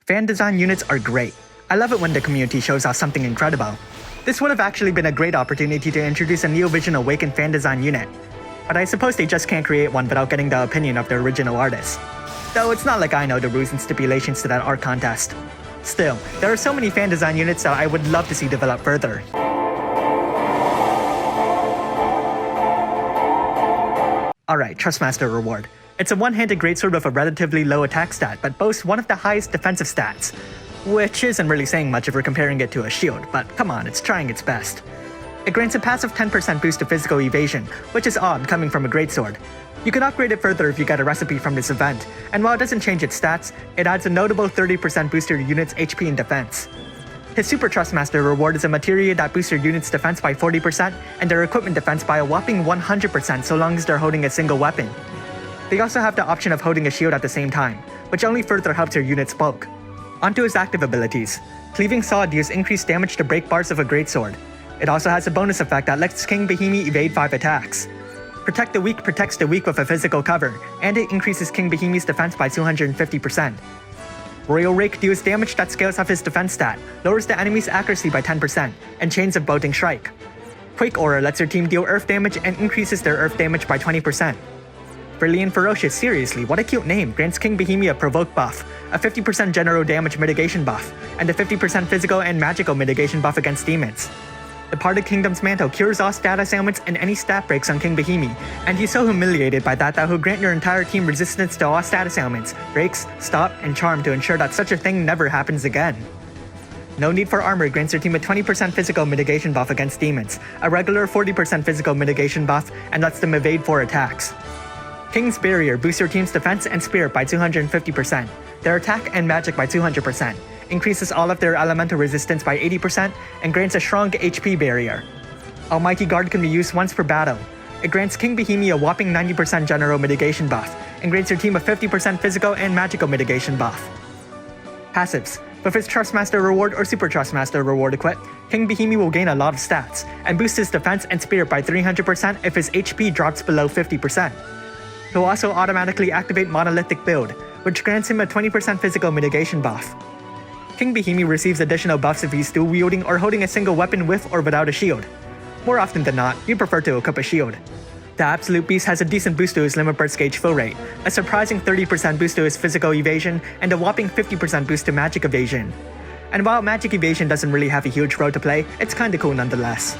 Fan design units are great. I love it when the community shows off something incredible. This would have actually been a great opportunity to introduce a Neovision Awakened fan design unit. But I suppose they just can't create one without getting the opinion of the original artist. Though it's not like I know the rules and stipulations to that art contest. Still, there are so many fan design units that I would love to see develop further. Alright, Trustmaster Reward. It's a one-handed greatsword with a relatively low attack stat, but boasts one of the highest defensive stats. Which isn't really saying much if we're comparing it to a shield, but come on, it's trying its best. It grants a passive 10% boost to physical evasion, which is odd coming from a greatsword. You can upgrade it further if you get a recipe from this event, and while it doesn't change its stats, it adds a notable 30% boost to your unit's HP and defense. His Super Trustmaster reward is a materia that boosts your unit's defense by 40% and their equipment defense by a whopping 100% so long as they're holding a single weapon. They also have the option of holding a shield at the same time, which only further helps your unit's bulk. Onto his active abilities. Cleaving Saw deals increased damage to break bars of a greatsword. It also has a bonus effect that lets King Behemy evade 5 attacks. Protect the Weak protects the weak with a physical cover, and it increases King Behemy's defense by 250%. Royal Rake deals damage that scales off his defense stat, lowers the enemy's accuracy by 10%, and chains of Bolting Strike. Quake Aura lets your team deal earth damage and increases their earth damage by 20%. Brilliant Ferocious, seriously, what a cute name, grants King Behemy a Provoke buff, a 50% general damage mitigation buff, and a 50% physical and magical mitigation buff against demons. The Parted Kingdom's Mantle cures all status ailments and any stat breaks on King Behemy, and he's so humiliated by that he'll grant your entire team resistance to all status ailments, breaks, stop, and charm to ensure that such a thing never happens again. No Need for Armor grants your team a 20% physical mitigation buff against demons, a regular 40% physical mitigation buff, and lets them evade 4 attacks. King's Barrier boosts your team's defense and spirit by 250%, their attack and magic by 200%, increases all of their elemental resistance by 80%, and grants a strong HP barrier. Almighty Guard can be used once per battle. It grants King Behemy a whopping 90% general mitigation buff, and grants your team a 50% physical and magical mitigation buff. Passives. With his Trustmaster reward or Super Trustmaster reward equipped, King Behemy will gain a lot of stats, and boost his defense and spirit by 300% if his HP drops below 50%. He'll also automatically activate Monolithic Build, which grants him a 20% physical mitigation buff. King Behemy receives additional buffs if he's dual wielding or holding a single weapon with or without a shield. More often than not, you prefer to equip a shield. The Absolute Beast has a decent boost to his limit burst gauge fill rate, a surprising 30% boost to his physical evasion, and a whopping 50% boost to magic evasion. And while magic evasion doesn't really have a huge role to play, it's kinda cool nonetheless.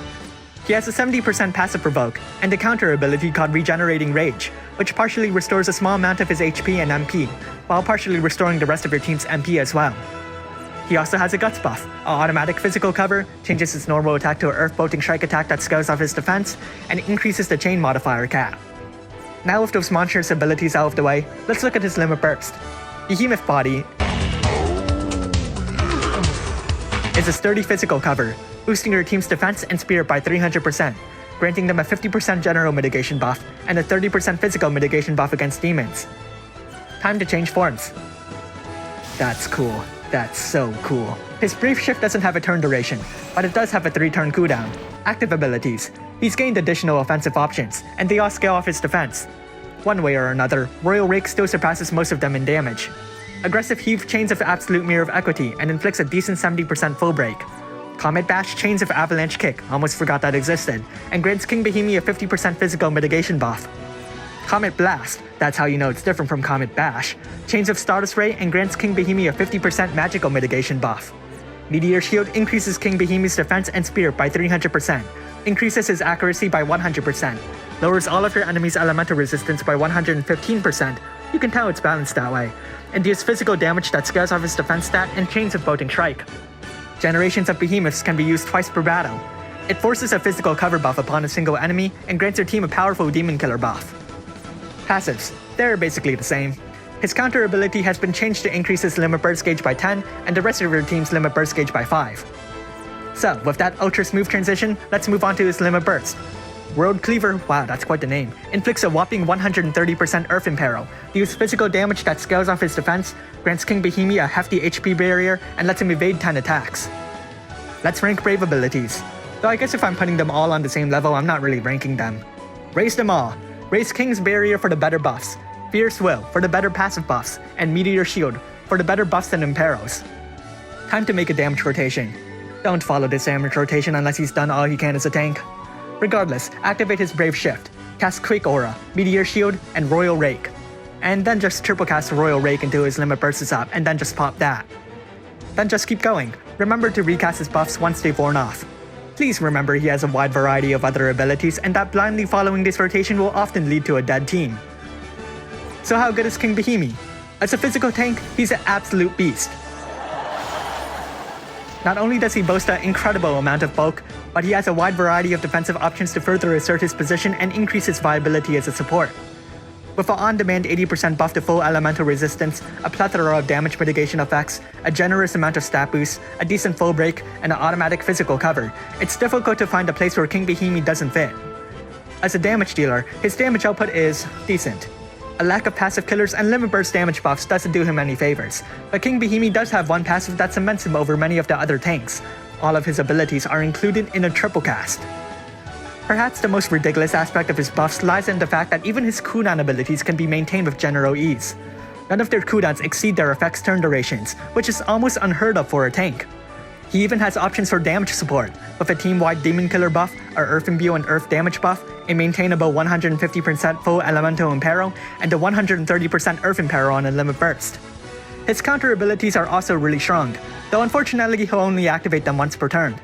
He has a 70% passive provoke, and a counter ability called Regenerating Rage, which partially restores a small amount of his HP and MP, while partially restoring the rest of your team's MP as well. He also has a Guts buff, an automatic physical cover, changes his normal attack to an Earth Bolting Strike attack that scales off his defense, and increases the chain modifier cap. Now with those monstrous abilities out of the way, let's look at his limit burst. Behemoth Body is a sturdy physical cover, boosting your team's defense and spirit by 300%, granting them a 50% general mitigation buff and a 30% physical mitigation buff against demons. Time to change forms. That's cool. That's so cool. His Brief Shift doesn't have a turn duration, but it does have a 3-turn cooldown. Active abilities. He's gained additional offensive options, and they all scale off his defense. One way or another, Royal Rake still surpasses most of them in damage. Aggressive Heave chains of Absolute Mirror of Equity and inflicts a decent 70% full break. Comet Bash chains of Avalanche Kick, almost forgot that existed, and grants King Behemy a 50% physical mitigation buff. Comet Blast, that's how you know it's different from Comet Bash, chains of Stardust Ray and grants King Behemy a 50% magical mitigation buff. Meteor Shield increases King Behemy's defense and spirit by 300%, increases his accuracy by 100%, lowers all of your enemy's elemental resistance by 115%, you can tell it's balanced that way, and deals physical damage that scales off his defense stat and chains of Bolting Strike. Generations of Behemoths can be used twice per battle. It forces a physical cover buff upon a single enemy and grants your team a powerful Demon Killer buff. Passives. They're basically the same. His counter ability has been changed to increase his limit burst gauge by 10 and the rest of your team's limit burst gauge by 5. So, with that ultra smooth transition, let's move on to his limit burst. World Cleaver, wow, that's quite the name, inflicts a whopping 130% Earth Imperil, deals physical damage that scales off his defense, grants King Behemy a hefty HP barrier, and lets him evade 10 attacks. Let's rank Brave abilities. Though I guess if I'm putting them all on the same level, I'm not really ranking them. Raise them all. Raise King's Barrier for the better buffs, Fierce Will for the better passive buffs, and Meteor Shield for the better buffs than Imperos. Time to make a damage rotation. Don't follow this damage rotation unless he's done all he can as a tank. Regardless, activate his Brave Shift, cast Quake Aura, Meteor Shield, and Royal Rake. And then just triple cast Royal Rake until his limit bursts up, and then just pop that. Then just keep going. Remember to recast his buffs once they've worn off. Please remember he has a wide variety of other abilities, and that blindly following this rotation will often lead to a dead team. So how good is King Behemy? As a physical tank, he's an absolute beast. Not only does he boast an incredible amount of bulk, but he has a wide variety of defensive options to further assert his position and increase his viability as a support. With an on-demand 80% buff to full elemental resistance, a plethora of damage mitigation effects, a generous amount of stat boosts, a decent full break, and an automatic physical cover, it's difficult to find a place where King Behemy doesn't fit. As a damage dealer, his damage output is decent. A lack of passive killers and limit burst damage buffs doesn't do him any favors, but King Behemy does have one passive that cements him over many of the other tanks. All of his abilities are included in a triple cast. Perhaps the most ridiculous aspect of his buffs lies in the fact that even his cooldown abilities can be maintained with general ease. None of their cooldowns exceed their effect's turn durations, which is almost unheard of for a tank. He even has options for damage support, with a team-wide Demon Killer buff, a Earth Imbue and Earth damage buff, a maintainable 150% full Elemental Impero, and a 130% Earth Impero on a limit burst. His counter abilities are also really strong, though unfortunately he'll only activate them once per turn.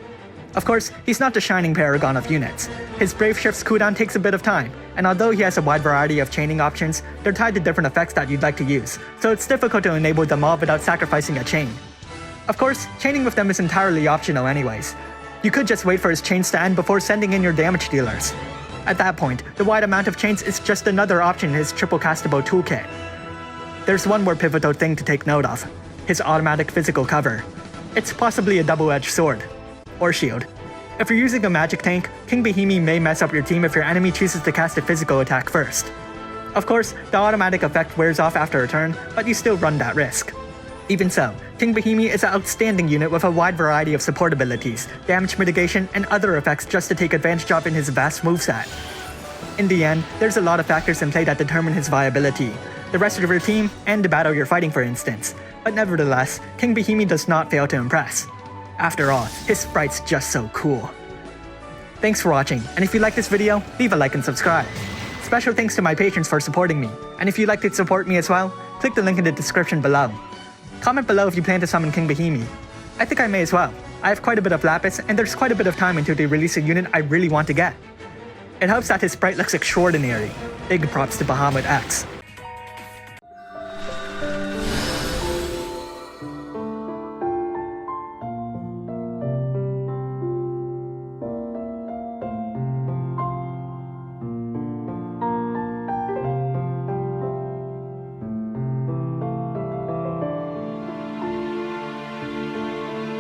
Of course, he's not the shining paragon of units. His Brave Shift's cooldown takes a bit of time, and although he has a wide variety of chaining options, they're tied to different effects that you'd like to use, so it's difficult to enable them all without sacrificing a chain. Of course, chaining with them is entirely optional anyways. You could just wait for his chains to end before sending in your damage dealers. At that point, the wide amount of chains is just another option in his triple castable toolkit. There's one more pivotal thing to take note of: his automatic physical cover. It's possibly a double-edged sword. Or shield. If you're using a magic tank, King Behemy may mess up your team if your enemy chooses to cast a physical attack first. Of course, the automatic effect wears off after a turn, but you still run that risk. Even so, King Behemy is an outstanding unit with a wide variety of support abilities, damage mitigation, and other effects just to take advantage of in his vast moveset. In the end, there's a lot of factors in play that determine his viability. The rest of your team, and the battle you're fighting for instance. But nevertheless, King Behemy does not fail to impress. After all, his sprite's just so cool. Thanks for watching, and if you like this video, leave a like and subscribe. Special thanks to my patrons for supporting me, and if you'd like to support me as well, click the link in the description below. Comment below if you plan to summon King Behemy. I think I may as well. I have quite a bit of Lapis, and there's quite a bit of time until they release a unit I really want to get. It helps that his sprite looks extraordinary. Big props to Bahamut X.